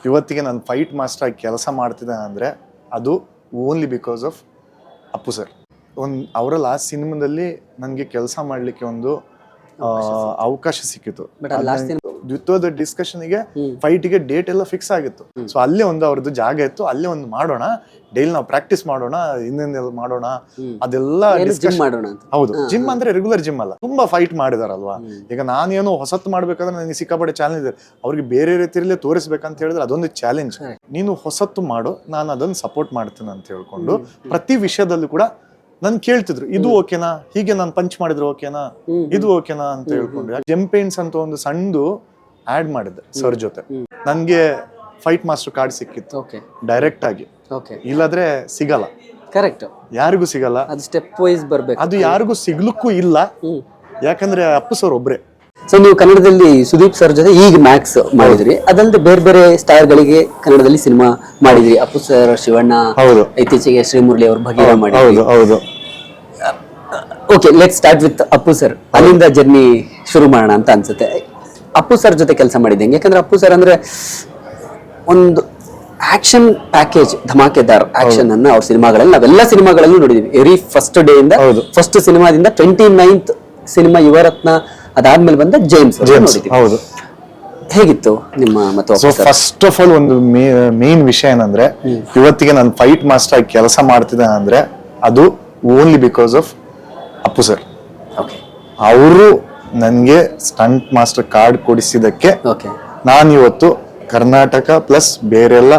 ಇವತ್ತಿಗೆ ನಾನು fight master ಆಗಿ ಕೆಲಸ ಮಾಡ್ತಿದ್ದೆ ಅಂದ್ರೆ ಅದು only because of Appu sir. ಅವರ ಲಾಸ್ಟ್ ಸಿನಿಮಾದಲ್ಲಿ ನನಗೆ ಕೆಲಸ ಮಾಡ್ಲಿಕ್ಕೆ ಒಂದು ಅವಕಾಶ ಸಿಕ್ಕಿತ್ತು. ದ್ವಿತೀಯದ ಡಿಸ್ಕಷನ್ಗೆ ಫೈಟ್ಗೆ ಡೇಟ್ ಎಲ್ಲ ಫಿಕ್ಸ್ ಆಗಿತ್ತು. ಸೊ ಅಲ್ಲೇ ಒಂದು ಅವ್ರದ್ದು ಜಾಗ ಇತ್ತು, ಅಲ್ಲೇ ಒಂದು ಮಾಡೋಣ, ಡೈಲಿ ನಾವು ಪ್ರಾಕ್ಟೀಸ್ ಮಾಡೋಣ, ಇನ್ನೇನೆಲ್ಲ ಮಾಡೋಣ, ಅದೆಲ್ಲ ಮಾಡೋಣ. ಹೌದು, ಜಿಮ್ ಅಂದ್ರೆ ರೆಗ್ಯುಲರ್ ಜಿಮ್ ಅಲ್ಲ, ತುಂಬಾ ಫೈಟ್ ಮಾಡಿದಾರಲ್ವಾ. ಈಗ ನಾನೇನು ಹೊಸತ್ತು ಮಾಡ್ಬೇಕಾದ್ರೆ ನನಗೆ ಸಿಕ್ಕಾಪಟ್ಟೆ ಚಾಲೆಂಜ್ ಇದೆ. ಅವ್ರಿಗೆ ಬೇರೆ ರೀತಿಯಲ್ಲೇ ತೋರಿಸ್ಬೇಕಂತ ಹೇಳಿದ್ರೆ ಅದೊಂದು ಚಾಲೆಂಜ್. ನೀನು ಹೊಸತ್ತು ಮಾಡು, ನಾನು ಅದನ್ನ ಸಪೋರ್ಟ್ ಮಾಡ್ತೀನಿ ಅಂತ ಹೇಳ್ಕೊಂಡು ಪ್ರತಿ ವಿಷಯದಲ್ಲೂ ಕೂಡ ನನ್ ಕೇಳ್ತಿದ್ರು, ಇದು ಓಕೆನಾ, ಹೀಗೆ ನಾನು ಪಂಚ್ ಮಾಡಿದ್ರು ಓಕೆನಾ, ಇದು ಓಕೆನಾ ಅಂತ ಹೇಳ್ಕೊಂಡು. ಜಂಪೇನ್ಸ್ ಅಂತ ಒಂದು ಸಣ್ಣದು ಆಡ್ ಮಾಡಿದ್ದೆ ಸರ್ ಜೊತೆ. ನನ್ಗೆ ಫೈಟ್ ಮಾಸ್ಟರ್ ಕಾರ್ಡ್ ಸಿಕ್ಕಿತ್ತು ಡೈರೆಕ್ಟ್ ಆಗಿ, ಇಲ್ಲಾದ್ರೆ ಸಿಗಲ್ಲ. ಕರೆಕ್ಟ್, ಯಾರಿಗೂ ಸಿಗಲ್ಲ, ಅದು ಸ್ಟೆಪ್ ವೈಸ್ ಬರ್ಬೇಕು. ಅದು ಯಾರಿಗೂ ಸಿಗ್ಲಿಕ್ಕೂ ಇಲ್ಲ, ಯಾಕಂದ್ರೆ ಅಪ್ಪು ಸರ್ ಒಬ್ರೆ. ಸೊ ನೀವು ಕನ್ನಡದಲ್ಲಿ ಸುದೀಪ್ ಸರ್ ಜೊತೆ ಈಗ ಮ್ಯಾಕ್ಸ್ ಮಾಡಿದ್ರಿ, ಅದಲ್ಲದೆ ಬೇರೆ ಬೇರೆ ಸ್ಟಾರ್ ಗಳಿಗೆ ಕನ್ನಡದಲ್ಲಿ ಸಿನಿಮಾ ಮಾಡಿದ್ರಿ. ಅಪ್ಪು ಸರ್, ಶಿವಣ್ಣ, ಇತ್ತೀಚೆಗೆ ಶ್ರೀಮುರಳಿ ಅವರು ಭಗೀರ ಮಾಡಿದ್ರಿ. Okay, let start with Appu sir. ಅಲ್ಲಿಂದ ಜರ್ನಿ ಶುರು ಮಾಡೋಣ ಅಂತ ಅನ್ಸುತ್ತೆ. ಅಪ್ಪು ಸರ್ ಜೊತೆ ಕೆಲಸ ಮಾಡಿದ್ದೆ, ಯಾಕಂದ್ರೆ ಅಪ್ಪು ಸರ್ ಅಂದ್ರೆ ಒಂದು ಆಕ್ಷನ್ ಪ್ಯಾಕೇಜ್, ಧಮಾಕೆದಾರ್ ಆಕ್ಷನ್ ಅನ್ನ ಅವ್ರ ಸಿನಿಮಾಗಳಲ್ಲಿ ನಾವೆಲ್ಲ ಸಿನಿಮಾಗಳಲ್ಲೂ ನೋಡಿದೀವಿ. ವೆರಿ ಫಸ್ಟ್ ಡೇ ಇಂದ, ಫಸ್ಟ್ ಸಿನಿಮಾದಿಂದ 29th ಸಿನಿಮಾ ಯುವರತ್ನ, ಅದಾದ್ಮೇಲೆ ಬಂದ ಜೇಮ್ಸ್. ಹೌದು, ಹೇಗಿತ್ತು ನಿಮ್ಮ ಮತ್ತು? ಫಸ್ಟ್ ಆಫ್ ಆಲ್ ಒಂದು ಮೇನ್ ವಿಷಯ ಏನಂದ್ರೆ, ಇವತ್ತಿಗೆ ನಾನು ಫೈಟ್ ಮಾಸ್ಟರ್ ಆಗಿ ಕೆಲಸ ಮಾಡ್ತಿದ್ದೆ ಅಂದ್ರೆ ಅದು only because of Appu sir. ಅವರು ನನ್ಗೆ ಸ್ಟಂಟ್ ಮಾಸ್ಟರ್ ಕಾರ್ಡ್ ಕೊಡಿಸಿದಕ್ಕೆ ನಾನು ಇವತ್ತು ಕರ್ನಾಟಕ ಪ್ಲಸ್ ಬೇರೆಲ್ಲ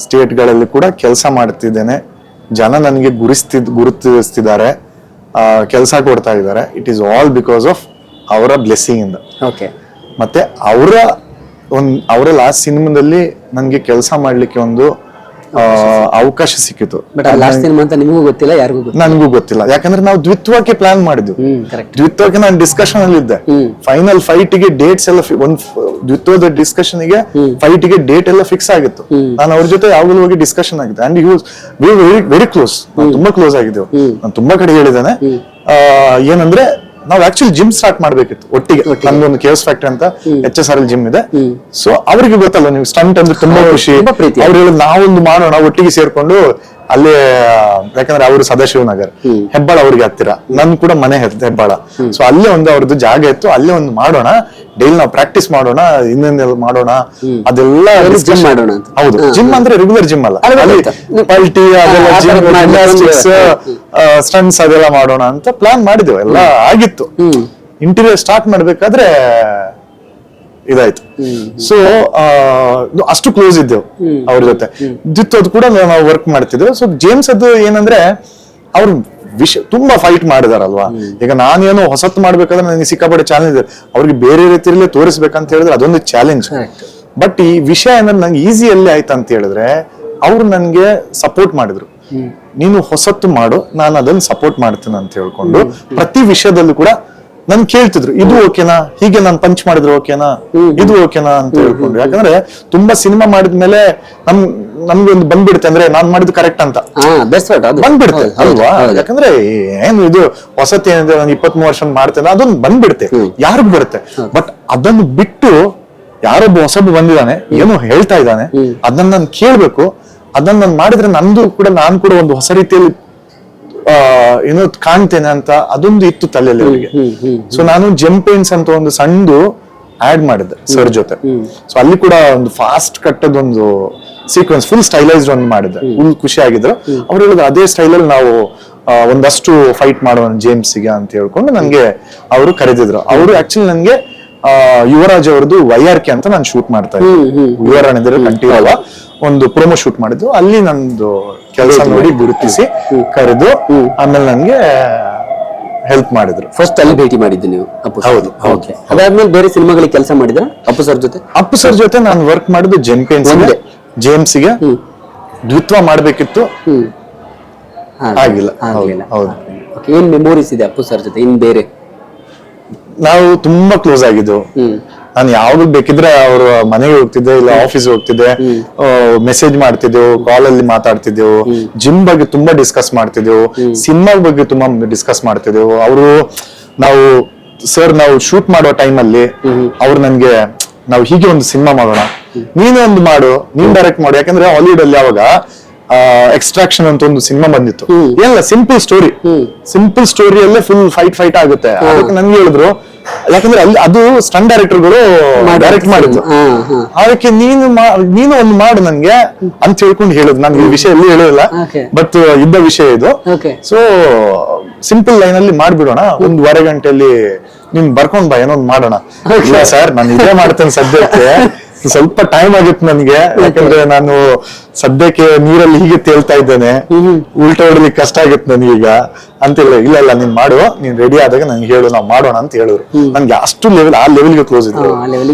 ಸ್ಟೇಟ್ಗಳಲ್ಲಿ ಕೂಡ ಕೆಲಸ ಮಾಡ್ತಿದ್ದೇನೆ. ಜನ ನನಗೆ ಗುರುತಿಸ್ತಿದ್ದಾರೆ, ಕೆಲಸ ಕೊಡ್ತಾ ಇದ್ದಾರೆ. It is all because of ಅವರ ಬ್ಲೆಸ್ಸಿಂಗ್ ಇಂದ. ಮತ್ತೆ ಅವರ ಲಾಸ್ಟ್ ಸಿನಿಮಾದಲ್ಲಿ ನನಗೆ ಕೆಲಸ ಮಾಡ್ಲಿಕ್ಕೆ ಒಂದು ಅವಕಾಶ ಸಿಕ್ಕಿತ್ತು. ನಿಮಗೂ ಗೊತ್ತಿಲ್ಲ, ಯಾರಿಗೂ ನನಗೂ ಗೊತ್ತಿಲ್ಲ, ಯಾಕಂದ್ರೆ ನಾವು ದ್ವಿತ್ವಕ್ಕೆ ಪ್ಲಾನ್ ಮಾಡಿದ್ವಿ. ದ್ವಿತ್ವಕ್ಕೆ ನಾನು ಡಿಸ್ಕಷನ್ ಅಲ್ಲಿ ಇದ್ದೆ. ಫೈನಲ್ ಫೈಟ್ ಗೆ ಡೇಟ್ಸ್ ಎಲ್ಲ ದ್ವಿತ್ವದ ಡಿಸ್ಕಷನ್ ಗೆ ಫೈಟ್ ಗೆ ಡೇಟ್ ಎಲ್ಲ ಫಿಕ್ಸ್ ಆಗಿತ್ತು. ನಾನು ಅವ್ರ ಜೊತೆ ಯಾವಾಗಲೂ ಹೋಗಿ ಡಿಸ್ಕಷನ್ ಆಗಿದೆ. ಅಂಡ್ ವೆರಿ ಕ್ಲೋಸ್, ತುಂಬಾ ಕ್ಲೋಸ್ ಆಗಿದ್ದೆವು. ನಾನು ತುಂಬಾ ಕಡೆ ಹೇಳಿದ್ದೇನೆ. ಏನಂದ್ರೆ ನಾವು ಆಕ್ಚುಲಿ ಜಿಮ್ ಸ್ಟಾರ್ಟ್ ಮಾಡ್ಬೇಕಿತ್ತು ಒಟ್ಟಿಗೆ. ನಮ್ದೊಂದು ಕೇಸ್ ಫ್ಯಾಕ್ಟರಿ ಅಂತ HSRL ಜಿಮ್ ಇದೆ. ಸೊ ಅವ್ರಿಗೆ ಗೊತ್ತಲ್ಲ, ನೀವು ಸ್ಟಂಟ್ ಅಂದ್ರೆ ತುಂಬಾ ಖುಷಿ. ಅವ್ರು ಹೇಳಿದ್ ನಾವೊಂದು ಮಾಡೋಣ ಒಟ್ಟಿಗೆ ಸೇರ್ಕೊಂಡು ಅಲ್ಲೇ, ಯಾಕಂದ್ರೆ ಅವರು ಸದಾಶಿವನಗರ್, ಹೆಬ್ಬಾಳ ಅವ್ರಿಗೆ ಹತ್ತಿರ, ನನ್ ಕೂಡ ಮನೆ ಹೆಬ್ಬಾಳ. ಸೊ ಅಲ್ಲೇ ಒಂದು ಅವ್ರದ್ದು ಜಾಗ ಇತ್ತು, ಅಲ್ಲೇ ಒಂದು ಮಾಡೋಣ, ಡೈಲಿ ನಾವು ಪ್ರಾಕ್ಟೀಸ್ ಮಾಡೋಣ, ಇನ್ನೇನೆಲ್ಲ ಮಾಡೋಣ, ಅದೆಲ್ಲ ಮಾಡೋಣ. ಹೌದು, ಜಿಮ್ ಅಂದ್ರೆ ರೆಗ್ಯುಲರ್ ಜಿಮ್ ಅಲ್ಲ, ಪಲ್ಟಿ ಅದೆಲ್ಲ ಜಿಮ್ನಾಸ್ಟಿಕ್ಸ್, ಸ್ಟಂಟ್ಸ್ ಅದೆಲ್ಲ ಮಾಡೋಣ ಅಂತ ಪ್ಲಾನ್ ಮಾಡಿದೆವು. ಎಲ್ಲ ಆಗಿತ್ತು. ಇಂಟೀರಿಯರ್ ಸ್ಟಾರ್ಟ್ ಮಾಡ್ಬೇಕಾದ್ರೆ ಇದಾಯ್ತು. ಸೊ ಅಷ್ಟು ಕ್ಲೋಸ್ ಇದ್ದೆವು ಅವ್ರ ಜೊತೆ. ದ್ವಿತ್ವದ್ ಕೂಡ ನಾವು ವರ್ಕ್ ಮಾಡ್ತಿದ್ದೆವು. ಸೊ ಜೇಮ್ಸ್ ಅದು ಏನಂದ್ರೆ, ಅವ್ರು ತುಂಬಾ ಫೈಟ್ ಮಾಡಿದಾರಲ್ವಾ. ಈಗ ನಾನೇನೋ ಹೊಸತ್ತು ಮಾಡ್ಬೇಕಾದ್ರೆ ನನಗೆ ಸಿಕ್ಕಾಪಟ್ಟೆ ಚಾಲೆಂಜ್ ಇದೆ. ಅವ್ರಿಗೆ ಬೇರೆ ರೀತಿಯಲ್ಲೇ ತೋರಿಸ್ಬೇಕಂತ ಹೇಳಿದ್ರೆ ಅದೊಂದು ಚಾಲೆಂಜ್. ಬಟ್ ಈ ವಿಷಯ ಏನಂದ್ರೆ ನಂಗೆ ಈಸಿಯಲ್ಲಿ ಆಯ್ತು ಅಂತ ಹೇಳಿದ್ರೆ, ಅವ್ರು ನನ್ಗೆ ಸಪೋರ್ಟ್ ಮಾಡಿದ್ರು. ನೀನು ಹೊಸತ್ತು ಮಾಡು, ನಾನು ಅದನ್ನ ಸಪೋರ್ಟ್ ಮಾಡ್ತೀನಿ ಅಂತ ಹೇಳ್ಕೊಂಡು ಪ್ರತಿ ವಿಷಯದಲ್ಲೂ ಕೂಡ ನನ್ ಕೇಳ್ತಿದ್ರು, ಇದು ಓಕೆನಾ, ಹೀಗೆ ನಾನು ಪಂಚ್ ಮಾಡಿದ್ರು ಓಕೆನಾ, ಇದು ಓಕೆನಾ ಅಂತ ಹೇಳ್ಕೊಂಡು. ಯಾಕಂದ್ರೆ ತುಂಬಾ ಸಿನಿಮಾ ಮಾಡಿದ್ಮೇಲೆ ನಮ್ಗೆ ಒಂದು ಬಂದ್ಬಿಡುತ್ತೆ, ಅಂದ್ರೆ ನಾನ್ ಮಾಡಿದ್ದು ಕರೆಕ್ಟ್ ಅಂತ ಬಂದ್ಬಿಡುತ್ತೆ ಅಲ್ವಾ. ಯಾಕಂದ್ರೆ ಏನು ಇದು ಹೊಸತಿ ಏನಿದೆ, ನಾನು 23 ವರ್ಷ ಮಾಡ್ತೇನೆ, ಅದೊಂದು ಬಂದ್ಬಿಡುತ್ತೆ, ಯಾರಿಗೂ ಬರುತ್ತೆ. ಬಟ್ ಅದನ್ನು ಬಿಟ್ಟು ಯಾರೊಬ್ಬ ಹೊಸಬ ಬಂದಿದ್ದಾನೆ, ಏನೋ ಹೇಳ್ತಾ ಇದ್ದಾನೆ, ಅದನ್ನ ನಾನು ಕೇಳ್ಬೇಕು. ಅದನ್ನ ನಾನು ಮಾಡಿದ್ರೆ ನಾನು ಕೂಡ ಒಂದು ಹೊಸ ರೀತಿಯಲ್ಲಿ ಏನೋ ಕಾಣ್ತೇನೆ ಅಂತ ಅದೊಂದು ಇತ್ತು ತಲೆಯಲ್ಲಿ ಅವರಿಗೆ. ಸೊ ನಾನು ಜಂಪೇನ್ಸ್ ಅಂತ ಒಂದು ಸಣ್ಣದು ಆಡ್ ಮಾಡಿದ್ದೆ ಸರ್ ಜೊತೆ. ಸೊ ಅಲ್ಲಿ ಕೂಡ ಒಂದು ಫಾಸ್ಟ್ ಕಟ್ಟದೊಂದು ಸೀಕ್ವೆನ್ಸ್, ಫುಲ್ ಸ್ಟೈಲೈಸ್ಡ್ ಒಂದು ಮಾಡಿದ್ದೆ. ಫುಲ್ ಖುಷಿ ಆಗಿದ್ರು. ಅವ್ರು ಹೇಳಿದ್ರು ಅದೇ ಸ್ಟೈಲಲ್ಲಿ ನಾವು ಒಂದಷ್ಟು ಫೈಟ್ ಮಾಡೋಣ ಜೇಮ್ಸ್ಗೆ ಅಂತ ಹೇಳ್ಕೊಂಡು ನನ್ಗೆ ಅವರು ಕರೆದಿದ್ರು. ಅವರು ಆಕ್ಚುಲಿ ನನ್ಗೆ ಯುವರಾಜ್ ಅವ್ರದ್ದು YRK ಅಂತ ನಾನು ಶೂಟ್ ಮಾಡ್ತಾ ಇದ್ದೆ. ಯುವರಾಣಿದ್ರೆ ಕಂಟಿನ್ಯೂ ಒಂದು ಪ್ರೋಮೋ ಶೂಟ್ ಮಾಡಿದ್ದು. ಅಲ್ಲಿ ನಂದು ಕೆಲಸ ನೋಡಿ ಗುರುತಿಸಿ ಕರೆದು ಆಮೇಲೆ ನನ್ಗೆ ಹೆಲ್ಪ್ ಮಾಡಿದ್ರು. ಫಸ್ಟ್ ಅಲ್ಲಿ ಭೇಟಿ ಮಾಡಿದ್ದು ನೀವು? ಹೌದು. ಅದಾದ್ಮೇಲೆ ಬೇರೆ ಸಿನಿಮಾಗಳಿಗೆ ಕೆಲಸ ಮಾಡಿದ್ರ ಅಪ್ಪು ಸರ್ ಜೊತೆ? ಅಪ್ಪು ಸರ್ ಜೊತೆ ನಾನು ವರ್ಕ್ ಮಾಡಿದ್ದು ಜೇಮ್ಸ್ಗೆ. ದ್ವಿತ್ವ ಮಾಡ್ಬೇಕಿತ್ತು, ಆಗಿಲ್ಲ. ಏನ್ ಮೆಮೊರೀಸ್ ಇದೆ ಅಪ್ಪು ಸರ್ ಜೊತೆ? ಇನ್ ಬೇರೆ ನಾವು ತುಂಬಾ ಕ್ಲೋಸ್ ಆಗಿದ್ದೆವು. ನಾನು ಯಾವಾಗ ಬೇಕಿದ್ರೆ ಅವ್ರ ಮನೆಗೆ ಹೋಗ್ತಿದ್ದೆ, ಇಲ್ಲ ಆಫೀಸ್ ಹೋಗ್ತಿದ್ದೆ, ಮೆಸೇಜ್ ಮಾಡ್ತಿದ್ದೆವು, ಕಾಲ್ ಅಲ್ಲಿ ಮಾತಾಡ್ತಿದ್ದೆವು, ಜಿಮ್ ಬಗ್ಗೆ ತುಂಬಾ ಡಿಸ್ಕಸ್ ಮಾಡ್ತಿದ್ದೆವು, ಸಿನಿಮಾ ಬಗ್ಗೆ ತುಂಬಾ ಡಿಸ್ಕಸ್ ಮಾಡ್ತಿದ್ದೆವು. ನಾವು ಶೂಟ್ ಮಾಡೋ ಟೈಮ್ ಅಲ್ಲಿ ಅವ್ರು ನನ್ಗೆ, ನಾವು ಹೀಗೆ ಒಂದು ಸಿನಿಮಾ ಮಾಡೋಣ, ನೀನು ಒಂದು ಮಾಡು, ನೀನ್ ಡೈರೆಕ್ಟ್ ಮಾಡು. ಯಾಕಂದ್ರೆ ಹಾಲಿವುಡ್ ಅಲ್ಲಿ ಅವಾಗ ಎಕ್ಸ್ಟ್ರಾಕ್ಷನ್ ಅಂತ ಒಂದು ಸಿನಿಮಾ ಬಂದಿತ್ತು. ಏನಿಲ್ಲ, ಸಿಂಪಲ್ ಸ್ಟೋರಿಯಲ್ಲೇ ಫುಲ್ ಫೈಟ್ ಆಗುತ್ತೆ. ಅದಕ್ಕೆ ನನ್ಗೆ ಹೇಳಿದ್ರು, ಯಾಕಂದ್ರೆ ಅಲ್ಲಿ ಅದು ಸ್ಟಂಟ್ ಡೈರೆಕ್ಟರ್ಗಳು ಡೈರೆಕ್ಟ್ ಮಾಡಿದ್ರು. ಅದಕ್ಕೆ ನೀನು ಒಂದು ಮಾಡು ನನ್ಗೆ ಅಂತ ಹೇಳ್ಕೊಂಡು ಹೇಳಿದ್ರು. ನನ್ಗೆ ಈ ವಿಷಯ ಎಲ್ಲಿ ಹೇಳಿಲ್ಲ, ಬಟ್ ಇದ್ದ ವಿಷಯ ಇದು. ಸೊ ಸಿಂಪಲ್ ಲೈನ್ ಅಲ್ಲಿ ಮಾಡ್ಬಿಡೋಣ, 1.5 ಗಂಟೆಯಲ್ಲಿ ನೀನ್ ಬರ್ಕೊಂಡ್ ಬಾ, ಏನೊಂದು ಮಾಡೋಣ. ಇಲ್ಲ ಸರ್, ನಾನು ಇದೇ ಮಾಡ್ತೇನೆ ಸದ್ಯಕ್ಕೆ, ಸ್ವಲ್ಪ ಟೈಮ್ ಆಗಿತ್ತು ನನ್ಗೆ, ಯಾಕಂದ್ರೆ ನಾನು ಸದ್ಯಕ್ಕೆ ನೀರಲ್ಲಿ ಹೀಗೆ ತೇಲ್ತಾ ಇದ್ದೇನೆ, ಉಲ್ಟಾ ಹೊಡ್ಲಿಕ್ಕೆ ಕಷ್ಟ ಆಗಿತ್ತು ನನಗೀಗ ಅಂತಿಲ್ಲ. ಇಲ್ಲ ನೀನ್ ಮಾಡು, ನೀನ್ ರೆಡಿ ಆದಾಗ ನನ್ಗೆ ಹೇಳು, ನಾವ್ ಮಾಡೋಣ ಅಂತ ಹೇಳಿದ್ರು. ನನ್ಗೆ ಅಷ್ಟು ಆ ಲೆವೆಲ್ಗೆ ಕ್ಲೋಸ್ ಇದ್ರು.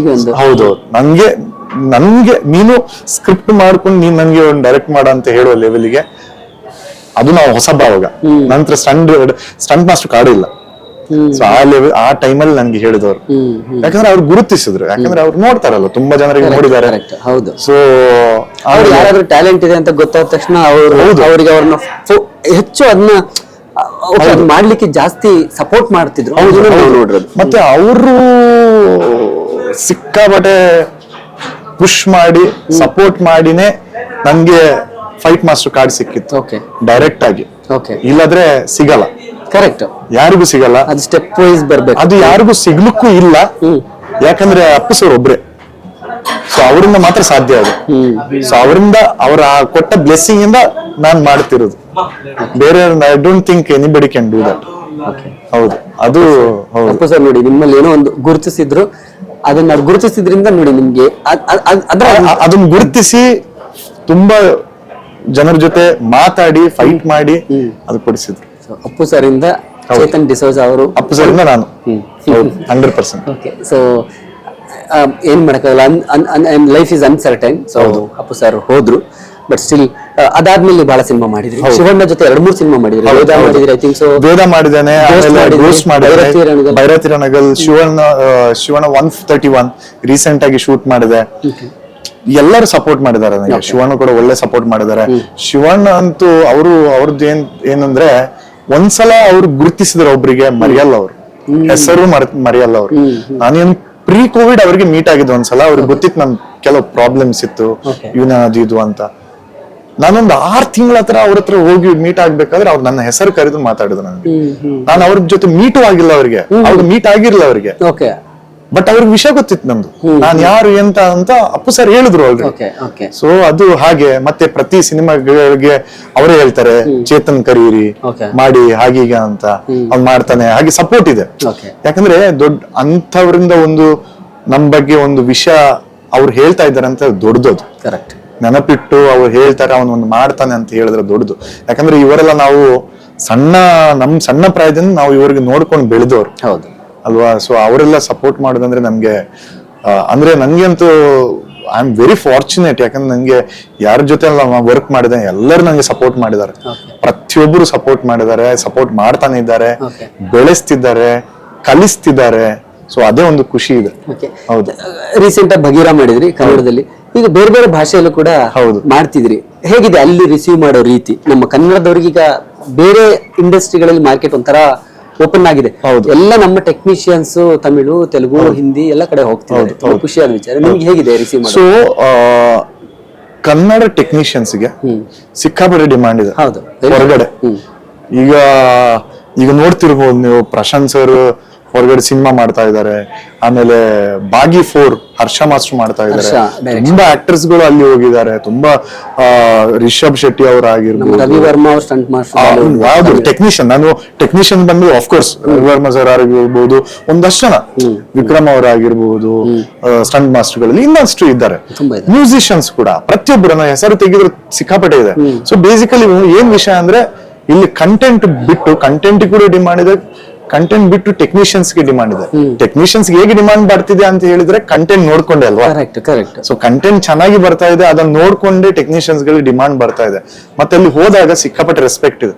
ಹೌದು, ನನ್ಗೆ ನೀನು ಸ್ಕ್ರಿಪ್ಟ್ ಮಾಡ್ಕೊಂಡು ನೀನ್ ನನ್ಗೆ ಒಂದು ಡೈರೆಕ್ಟ್ ಮಾಡ ಅಂತ ಹೇಳುವ ಲೆವೆಲ್ಗೆ ಅದು ನಾವು ಹೊಸಬ ಅವಾಗ. ನಂತರ ಸ್ಟಂಟ್ ಮಾಸ್ಟರ್ ಕಾರ್ಡ್ ಇಲ್ಲ. ಸೊ ಆ ಟೈಮಲ್ಲಿ ನನ್ಗೆ ಹೇಳಿದವರು, ಯಾಕಂದ್ರೆ ಅವ್ರು ಗುರುತಿಸಿದ್ರು. ಯಾಕಂದ್ರೆ ಅವ್ರು ನೋಡ್ತಾರಲ್ಲ, ತುಂಬಾ ಜನರಿಗೆ ನೋಡಿದ್ದಾರೆ. ಹೌದು. ಸೊ ಅವ್ರು ಯಾರಾದ್ರೂ ಟ್ಯಾಲೆಂಟ್ ಇದೆ ಅಂತ ಗೊತ್ತಾದ ತಕ್ಷಣ ಅವ್ರಿಗೆ ಅವ್ರನ್ನ ಹೆಚ್ಚು ಅದನ್ನ ಮಾಡ್ಲಿಕ್ಕೆ ಜಾಸ್ತಿ ಸಪೋರ್ಟ್ ಮಾಡ್ತಿದ್ರು. ಮತ್ತೆ ಅವರು ಸಿಕ್ಕಾಪಟ್ಟೆ ಪುಷ್ ಮಾಡಿ ಸಪೋರ್ಟ್ ಮಾಡಿನೇ ನನ್ಗೆ ಫೈಟ್ ಮಾಸ್ಟರ್ ಕಾರ್ಡ್ ಸಿಕ್ಕಿತ್ತು ಡೈರೆಕ್ಟ್ ಆಗಿ. ಇಲ್ಲಾದ್ರೆ ಸಿಗಲ್ಲ. ಕರೆಕ್ಟ್, ಯಾರಿಗೂ ಸಿಗಲ್ಲ. ಅದು ಸ್ಟೆಪ್ ವೈಸ್ ಬರ್ಬೇಕು. ಅದು ಯಾರಿಗೂ ಸಿಗ್ಲಿಕ್ಕೂ ಇಲ್ಲ, ಯಾಕಂದ್ರೆ ಅಪ್ಪು ಸರ್ ಒಬ್ರೆ. ಸೊ ಅವರಿಂದ ಮಾತ್ರ ಸಾಧ್ಯ ಅದು. ಸೊ ಅವರಿಂದ ಅವರ ಕೊಟ್ಟ ಬ್ಲೆಸ್ಸಿಂಗ್ ಇಂದ ನಾನ್ ಮಾಡ್ತಿರೋದು. ಬೇರೆ I don't think anybody can do that. ಹೌದು, ಅದು ಅಪ್ಪು ಸರ್ ನೋಡಿ ನಿಮ್ಮಲ್ಲಿ ಏನೋ ಒಂದು ಗುರುತಿಸಿದ್ರು, ಅದನ್ನ ಗುರುತಿಸಿದ್ರಿಂದ ನೋಡಿ ನಿಮ್ಗೆ ಅದನ್ನ ಗುರುತಿಸಿ ತುಂಬಾ ಜನರ ಜೊತೆ ಮಾತಾಡಿ ಫೈಟ್ ಮಾಡಿ ಅದು ಕೊಡಿಸಿದ್ರು. ಅಪ್ಪು ಸರ್ ಇಂದ ಚೇತನ್ ಡಿಸೋಜಾ ಅವರು, ಅಪ್ಪು ಸರ್ ಇಂದ ನಾನು 100%. ಓಕೆ, ಸೊ ಏನ್ ಮಾಡಕ್ಕಾಗಲ್ಲ, life is uncertain. So Appu sir ಹೋದ್ರು, ಬಟ್ ಸ್ಟಿಲ್ ಅದಾದ್ಮೇಲೆ ಬಹಳ ಸಿನಿಮಾ ಮಾಡಿದ್ರಿ. ಶಿವಣ್ಣ ಜೊತೆ 2-3 ಸಿನಿಮಾ ಮಾಡಿದ್ರಿ. ವೇದ ಮಾಡಿದ್ರಿ, ಐ ಥಿಂಕ್ ಸೊ. ವೇದ ಮಾಡಿದ್ದೇನೆ, ಭೈರತಿರನಗಲ್, ಶಿವಣ್ಣ 131 ರೀಸೆಂಟ್ ಆಗಿ ಶೂಟ್ ಮಾಡಿದೆ. ಎಲ್ಲರೂ ಸಪೋರ್ಟ್ ಮಾಡಿದ್ದಾರೆ ನನಗೆ. ಶಿವಣ್ಣ ಕೂಡ ಒಳ್ಳೆ ಸಪೋರ್ಟ್ ಮಾಡಿದ್ದಾರೆ. ಶಿವಣ್ಣ ಅಂತೂ ಅವ್ರದ್ದು ಏನಂದ್ರೆ ಒಂದ್ಸಲ ಅವ್ರು ಗುರುತಿಸಿದ್ರು ಒಬ್ರಿಗೆ ಮರೆಯಲ್ಲ, ಅವ್ರು ಹೆಸರು ಮರೆಯಲ್ಲ ಅವ್ರು. ನಾನೇನು ಪ್ರೀ-ಕೋವಿಡ್ ಅವ್ರಿಗೆ ಮೀಟ್ ಆಗಿದ್ದು ಒಂದ್ಸಲ. ಅವ್ರಿಗೆ ಗೊತ್ತಿತ್ತು ನಮ್ ಕೆಲವು ಪ್ರಾಬ್ಲಮ್ಸ್ ಇತ್ತು, ಇದು ಅಂತ. ನಾನೊಂದು 6 ತಿಂಗಳ ಅವ್ರ ಹತ್ರ ಹೋಗಿ ಮೀಟ್ ಆಗ್ಬೇಕಾದ್ರೆ ಅವ್ರು ನನ್ನ ಹೆಸರು ಕರೆದು ಮಾತಾಡಿದ್ರು ನನಗೆ. ನಾನು ಅವ್ರ ಜೊತೆ ಮೀಟು ಆಗಿಲ್ಲ, ಅವ್ರಿಗೆ ಮೀಟ್ ಆಗಿರ್ಲಿಲ್ಲ ಅವ್ರಿಗೆ. ಬಟ್ ಅವ್ರಿಗೆ ವಿಷಯ ಗೊತ್ತಿತ್ತು ನಮ್ದು, ನಾನ್ ಯಾರು ಎಂತ ಅಂತ ಅಪ್ಪು ಸರ್ ಹೇಳಿದ್ರು ಅವ್ರಿಗೆ. ಸೊ ಅದು ಹಾಗೆ. ಮತ್ತೆ ಪ್ರತಿ ಸಿನಿಮಾಗಳಿಗೆ ಅವರೇ ಹೇಳ್ತಾರೆ, ಚೇತನ್ ಕರೀರಿ ಮಾಡಿ ಹಾಗೀಗ ಅಂತ. ಅವ್ನು ಮಾಡ್ತಾನೆ, ಹಾಗೆ ಸಪೋರ್ಟ್ ಇದೆ. ಯಾಕಂದ್ರೆ ದೊಡ್ಡ ಅಂಥವ್ರಿಂದ ಒಂದು ನಮ್ ಬಗ್ಗೆ ಒಂದು ವಿಷಯ ಅವ್ರು ಹೇಳ್ತಾ ಇದ್ದಾರೆ ಅಂತ ದೊಡ್ಡದು. ಕರೆಕ್ಟ್, ನೆನಪಿಟ್ಟು ಅವ್ರು ಹೇಳ್ತಾರೆ, ಅವನೊಂದು ಮಾಡ್ತಾನೆ ಅಂತ ಹೇಳಿದ್ರೆ ದೊಡ್ಡದು. ಯಾಕಂದ್ರೆ ಇವರೆಲ್ಲ ನಾವು ಸಣ್ಣ ಪ್ರಾಯದಿಂದ ನಾವು ಇವ್ರಿಗೆ ನೋಡ್ಕೊಂಡು ಬೆಳೆದವ್ರು ಅಲ್ವಾ. ಸೊ ಅವರೆಲ್ಲ ಸಪೋರ್ಟ್ ಮಾಡೋದಂದ್ರೆ ನಮ್ಗೆ ಅಂದ್ರೆ ನನ್ಗಂತೂ ಐ ಆಮ್ ವೆರಿ ಫಾರ್ಚುನೇಟ್. ಯಾಕಂದ್ರೆ ನಂಗೆ ಯಾರ ಜೊತೆ ವರ್ಕ್ ಮಾಡಿದೆ ಎಲ್ಲರೂ ನಂಗೆ ಸಪೋರ್ಟ್ ಮಾಡಿದ್ದಾರೆ. ಪ್ರತಿಯೊಬ್ಬರು ಸಪೋರ್ಟ್ ಮಾಡಿದ್ದಾರೆ, ಸಪೋರ್ಟ್ ಮಾಡ್ತಾನೆ ಇದ್ದಾರೆ, ಬೆಳೆಸ್ತಿದ್ದಾರೆ, ಕಲಿಸ್ತಿದ್ದಾರೆ. ಸೊ ಅದೇ ಒಂದು ಖುಷಿ ಇದೆ. ಹೌದು, ರೀಸೆಂಟ್ ಆಗಿ ಭಗೀರ ಮಾಡಿದ್ರಿ ಕನ್ನಡದಲ್ಲಿ, ಈಗ ಬೇರೆ ಬೇರೆ ಭಾಷೆಯಲ್ಲೂ ಕೂಡ ಮಾಡ್ತಿದ್ರಿ. ಹೇಗಿದೆ ಅಲ್ಲಿ ರಿಸೀವ್ ಮಾಡೋ ರೀತಿ? ನಮ್ಮ ಕನ್ನಡದವ್ರಿಗೆ ಈಗ ಬೇರೆ ಇಂಡಸ್ಟ್ರಿಗಳಲ್ಲಿ ಮಾರ್ಕೆಟ್ ಒಂಥರ ಓಪನ್ ಆಗಿದೆ. ಎಲ್ಲ ನಮ್ಮ ಟೆಕ್ನಿಷಿಯನ್ಸ್ ತಮಿಳು, ತೆಲುಗು, ಹಿಂದಿ ಎಲ್ಲ ಕಡೆ ಹೋಗ್ತಿದ್ದಾರೆ. ಖುಷಿಯಾದ ವಿಚಾರ. ನಿಮ್ಗೆ ಹೇಗಿದೆ ರಿಸೀವ್ ಮಾಡಿ? ಸೊ ಕನ್ನಡ ಟೆಕ್ನಿಷಿಯನ್ಸ್ ಗೆ ಸಿಕ್ಕಾಪಟ್ಟೆ ಡಿಮಾಂಡ್ ಇದೆ ಹೊರಗಡೆ. ಈಗ ನೋಡ್ತಿರ್ಬೋದು ನೀವು, ಪ್ರಶಾಂತ್ ಸರ್ ಹೊರಗಡೆ ಸಿನಿಮಾ ಮಾಡ್ತಾ ಇದ್ದಾರೆ. ಆಮೇಲೆ ಬಾಗಿ 4 ಹರ್ಷ ಮಾಸ್ಟರ್ ಮಾಡ್ತಾ ಇದ್ದಾರೆ. ತುಂಬಾ ಆಕ್ಟರ್ಸ್ ಗಳು ಅಲ್ಲಿ ಹೋಗಿದ್ದಾರೆ. ತುಂಬಾ ರಿಷಬ್ ಶೆಟ್ಟಿ ಅವರಾಗಿರ್ಬೋದು, ರವಿ ವರ್ಮಾ ಅವರು ಸ್ಟಂಟ್ ಮಾಸ್ಟರ್, ಟೆಕ್ನಿಷಿಯನ್. ನಾನು ಟೆಕ್ನಿಷಿಯನ್ ಬಂದು ಆಫ್ಕೋರ್ಸ್ ರವಿ ವರ್ಮಾ ಸರ್ ಆಗಿರ್ಬೋದು, ಒಂದಷ್ಟು ಜನ ವಿಕ್ರಮ್ ಅವರಾಗಿರ್ಬೋದು, ಸ್ಟಂಟ್ ಮಾಸ್ಟರ್ ಗಳಲ್ಲಿ ಇನ್ನಷ್ಟು ಇದ್ದಾರೆ. ಮ್ಯೂಸಿಷಿಯನ್ಸ್ ಕೂಡ ಪ್ರತಿಯೊಬ್ಬರನ್ನ ಹೆಸರು ತೆಗೆದ್ರು ಸಿಕ್ಕಾಪಟ್ಟೆ ಇದೆ. ಸೊ ಬೇಸಿಕಲಿ ಏನ್ ವಿಷಯ ಅಂದ್ರೆ ಇಲ್ಲಿ ಕಂಟೆಂಟ್ ಕೂಡ ಡಿಮಾಂಡ್ ಇದೆ, ಕಂಟೆಂಟ್ ಬಿಟ್ಟು ಟೆಕ್ನಿಷಿಯನ್ಸ್ ಗೆ ಡಿಮಾಂಡ್ ಇದೆ. ಟೆಕ್ನಿಷಿಯನ್ಸ್ ಹೇಗೆ ಡಿಮಾಂಡ್ ಬರ್ತಿದೆ ಅಂತ ಹೇಳಿದ್ರೆ ಕಂಟೆಂಟ್ ನೋಡ್ಕೊಂಡೆ ಅಲ್ವಾ. ಸೊ ಕಂಟೆಂಟ್ ಚೆನ್ನಾಗಿ ಬರ್ತಾ ಇದೆ, ಅದನ್ನ ನೋಡ್ಕೊಂಡೆ ಟೆಕ್ನಿಷಿಯನ್ಸ್ ಗಳಿಗೆ ಡಿಮಾಂಡ್ ಬರ್ತಾ ಇದೆ. ಮತ್ತೆ ಅಲ್ಲಿ ಹೋದಾಗ ಸಿಕ್ಕಾಪಟ್ಟೆ ರೆಸ್ಪೆಕ್ಟ್ ಇದೆ,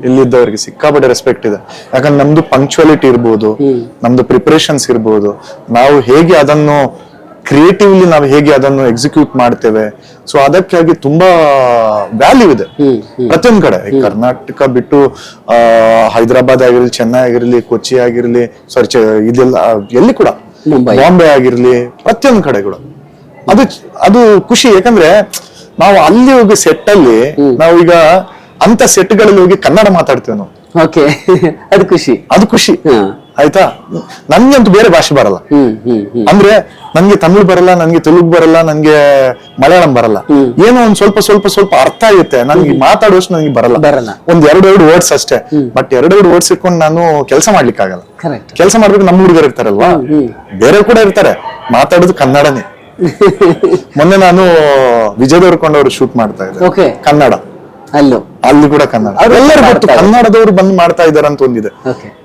ಇಲ್ಲಿದ್ದವರಿಗೆ ಸಿಕ್ಕಾಪಟ್ಟೆ ರೆಸ್ಪೆಕ್ಟ್ ಇದೆ. ಯಾಕಂದ್ರೆ ನಮ್ದು ಪಂಕ್ಚುಯಾಲಿಟಿ ಇರ್ಬೋದು, ನಮ್ದು ಪ್ರಿಪರೇಷನ್ಸ್ ಇರ್ಬೋದು, ನಾವು ಹೇಗೆ ಅದನ್ನು ಕ್ರಿಯೇಟಿವ್ಲಿ ನಾವು ಹೇಗೆ ಅದನ್ನು ಎಕ್ಸಿಕ್ಯೂಟ್ ಮಾಡ್ತೇವೆ. ಸೊ ಅದಕ್ಕಾಗಿ ತುಂಬಾ ವ್ಯಾಲ್ಯೂ ಇದೆ ಪ್ರತಿಯೊಂದ್ ಕಡೆ. ಕರ್ನಾಟಕ ಬಿಟ್ಟು ಹೈದರಾಬಾದ್ ಆಗಿರ್ಲಿ, ಚೆನ್ನೈ ಆಗಿರ್ಲಿ, ಕೊಚ್ಚಿ ಆಗಿರ್ಲಿ, ಇದೆಲ್ಲ ಎಲ್ಲಿ ಕೂಡ, ಬಾಂಬೆ ಆಗಿರ್ಲಿ, ಪ್ರತಿಯೊಂದ್ ಕಡೆ ಕೂಡ ಅದು ಅದು ಖುಷಿ. ಯಾಕಂದ್ರೆ ನಾವು ಅಲ್ಲಿ ಹೋಗಿ ಸೆಟ್ ಅಲ್ಲಿ ನಾವೀಗ ಅಂತ ಸೆಟ್ಗಳಲ್ಲಿ ಹೋಗಿ ಕನ್ನಡ ಮಾತಾಡ್ತೇವೆ ನಾವು. ಓಕೆ ಅದು ಖುಷಿ. ಅದು ಖುಷಿ ಆಯ್ತಾ. ನನ್ಗೆ ಅಂತೂ ಬೇರೆ ಭಾಷೆ ಬರಲ್ಲ. ಅಂದ್ರೆ ನನ್ಗೆ ತಮಿಳ್ ಬರಲ್ಲ, ನನ್ಗೆ ತೆಲುಗು ಬರಲ್ಲ, ನನ್ಗೆ ಮಲಯಾಳಂ ಬರಲ್ಲ. ಏನೋ ಒಂದ್ ಸ್ವಲ್ಪ ಅರ್ಥ ಆಗುತ್ತೆ. ನನ್ಗೆ ಮಾತಾಡುವಷ್ಟು ನನಗೆ ಬರಲ್ಲ. ಒಂದ್ ಎರಡು ವರ್ಡ್ಸ್ ಅಷ್ಟೇ. ಬಟ್ ಎರಡು ವರ್ಡ್ಸ್ ಇಟ್ಕೊಂಡು ನಾನು ಕೆಲಸ ಮಾಡ್ಲಿಕ್ಕೆ ಆಗಲ್ಲ. ಕೆಲಸ ಮಾಡ್ಬೇಕು. ನಮ್ಮ ಹುಡುಗರು ಇರ್ತಾರಲ್ವಾ, ಬೇರೆ ಕೂಡ ಇರ್ತಾರೆ, ಮಾತಾಡೋದು ಕನ್ನಡನೇ. ಮೊನ್ನೆ ನಾನು ವಿಜಯ್ ದೇವರಕೊಂಡವ್ರು ಶೂಟ್ ಮಾಡ್ತಾ ಇದ್ದೆ ಕನ್ನಡ. ಅಲ್ಲಿ ಕೂಡ ಕನ್ನಡ. ಎಲ್ಲರೂ ಗೊತ್ತು ಕನ್ನಡದವ್ರು ಬಂದು ಮಾಡ್ತಾ ಇದಾರೆ ಅಂತ ಒಂದಿದೆ.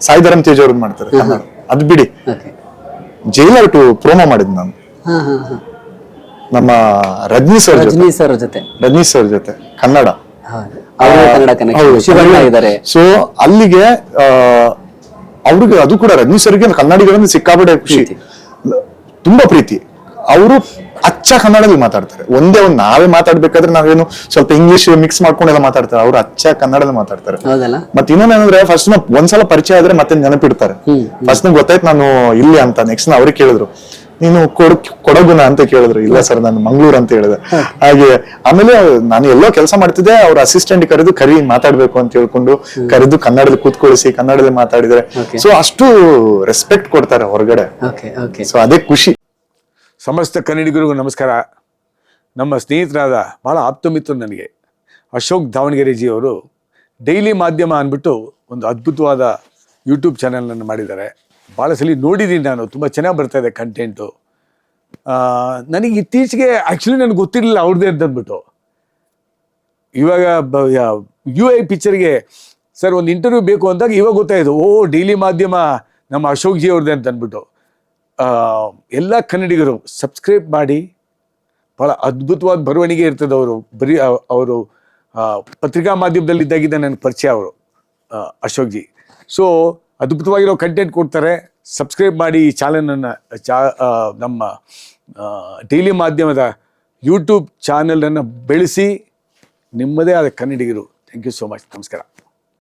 ಸಾಯಿಧರಮ್ ತೇಜ್ ಅವ್ರು ಮಾಡ್ತಾರೆ ಕನ್ನಡ. ಅದ್ ಬಿಡಿ, ಜೈಲರ್ ಟು ಪ್ರೋಮೋ ಮಾಡಿದ್ ನಾನು ನಮ್ಮ ರಜನೀಶ್ ಅವ್ರ ಜೊತೆ ಕನ್ನಡ. ಸೊ ಅಲ್ಲಿಗೆ ಅವ್ರಿಗೆ ಅದು ಕೂಡ ರಜನೀಶ್ ಅವರಿಗೆ ಕನ್ನಡಿಗರನ್ನು ಸಿಕ್ಕಾಪಟ್ಟೆ ಖುಷಿ, ತುಂಬಾ ಪ್ರೀತಿ. ಅವರು ಅಚ್ಚ ಕನ್ನಡದಲ್ಲಿ ಮಾತಾಡ್ತಾರೆ. ಒಂದೇ ನಾವೇ ಮಾತಾಡ್ಬೇಕಾದ್ರೆ ನಾವೇನು ಸ್ವಲ್ಪ ಇಂಗ್ಲಿಷ್ ಮಿಕ್ಸ್ ಮಾಡ್ಕೊಂಡೆಲ್ಲ ಮಾತಾಡ್ತಾರೆ. ಅವ್ರು ಅಚ್ಚ ಕನ್ನಡದಲ್ಲಿ ಮಾತಾಡ್ತಾರೆ. ಮತ್ತೆ ಇನ್ನೊಂದೇನಂದ್ರೆ ಫಸ್ಟ್ ಒಂದ್ಸಲ ಪರಿಚಯ ಆದ್ರೆ ಮತ್ತೆ ನೆನಪಿಡ್ತಾರೆ. ಫಸ್ಟ್ ಗೊತ್ತಾಯ್ತು ನಾನು ಇಲ್ಲಿ ಅಂತ. ನೆಕ್ಸ್ಟ್ ಅವ್ರಿಗೆ ಕೇಳಿದ್ರು, ನೀನು ಕೊಡಗುನ ಅಂತ ಕೇಳಿದ್ರು. ಇಲ್ಲ ಸರ್, ನಾನು ಮಂಗ್ಳೂರ್ ಅಂತ ಹೇಳಿದೆ. ಹಾಗೆ ಆಮೇಲೆ ನಾನು ಎಲ್ಲೋ ಕೆಲಸ ಮಾಡ್ತಿದ್ದೆ, ಅವ್ರ ಅಸಿಸ್ಟೆಂಟ್ ಕರಿ ಮಾತಾಡ್ಬೇಕು ಅಂತ ಹೇಳ್ಕೊಂಡು ಕರೆದು ಕನ್ನಡದಲ್ಲಿ ಕೂತ್ಕೊಳಿಸಿ ಕನ್ನಡದಲ್ಲಿ ಮಾತಾಡಿದ್ರೆ. ಸೊ ಅಷ್ಟು ರೆಸ್ಪೆಕ್ಟ್ ಕೊಡ್ತಾರೆ ಹೊರಗಡೆ. ಸೊ ಅದೇ ಖುಷಿ. ಸಮಸ್ತ ಕನ್ನಡಿಗರಿಗೂ ನಮಸ್ಕಾರ. ನಮ್ಮ ಸ್ನೇಹಿತರಾದ ಭಾಳ ಆಪ್ತಮಿತ್ರರು ನನಗೆ ಅಶೋಕ್ ದಾವಣಗೆರೆಜಿ ಅವರು ಡೈಲಿ ಮಾಧ್ಯಮ ಅಂದ್ಬಿಟ್ಟು ಒಂದು ಅದ್ಭುತವಾದ ಯೂಟ್ಯೂಬ್ ಚಾನಲನ್ನು ಮಾಡಿದ್ದಾರೆ. ಭಾಳ ಸಲ ನೋಡಿದ್ದೀನಿ ನಾನು, ತುಂಬ ಚೆನ್ನಾಗಿ ಬರ್ತಾ ಇದೆ ಕಂಟೆಂಟು. ನನಗೆ ಇತ್ತೀಚೆಗೆ ಆ್ಯಕ್ಚುಲಿ ನನಗೆ ಗೊತ್ತಿರಲಿಲ್ಲ ಅವ್ರದ್ದೇ ಅಂತಂದ್ಬಿಟ್ಟು. ಇವಾಗ UI ಪಿಕ್ಚರ್ಗೆ ಸರ್ ಒಂದು ಇಂಟರ್ವ್ಯೂ ಬೇಕು ಅಂದಾಗ ಇವಾಗ ಗೊತ್ತಾಯಿತು, ಡೈಲಿ ಮಾಧ್ಯಮ ನಮ್ಮ ಅಶೋಕ್ ಜಿ ಅವ್ರದ್ದೇ ಅಂತ ಅಂದ್ಬಿಟ್ಟು. ಎಲ್ಲ ಕನ್ನಡಿಗರು ಸಬ್ಸ್ಕ್ರೈಬ್ ಮಾಡಿ. ಭಾಳ ಅದ್ಭುತವಾದ ಬರವಣಿಗೆ ಇರ್ತದೆ. ಅವರು ಪತ್ರಿಕಾ ಮಾಧ್ಯಮದಲ್ಲಿದ್ದಾಗಿದ್ದ ನನಗೆ ಪರಿಚಯ ಅವರು ಅಶೋಕ್ ಜಿ. ಸೊ ಅದ್ಭುತವಾಗಿರೋ ಕಂಟೆಂಟ್ ಕೊಡ್ತಾರೆ. ಸಬ್ಸ್ಕ್ರೈಬ್ ಮಾಡಿ ಈ ಚಾನಲನ್ನು, ನಮ್ಮ ಡೈಲಿ ಮಾಧ್ಯಮದ ಯೂಟ್ಯೂಬ್ ಚಾನಲನ್ನು ಬೆಳೆಸಿ ನಿಮ್ಮದೇ ಆದ ಕನ್ನಡಿಗರು. Thank you so much. ನಮಸ್ಕಾರ.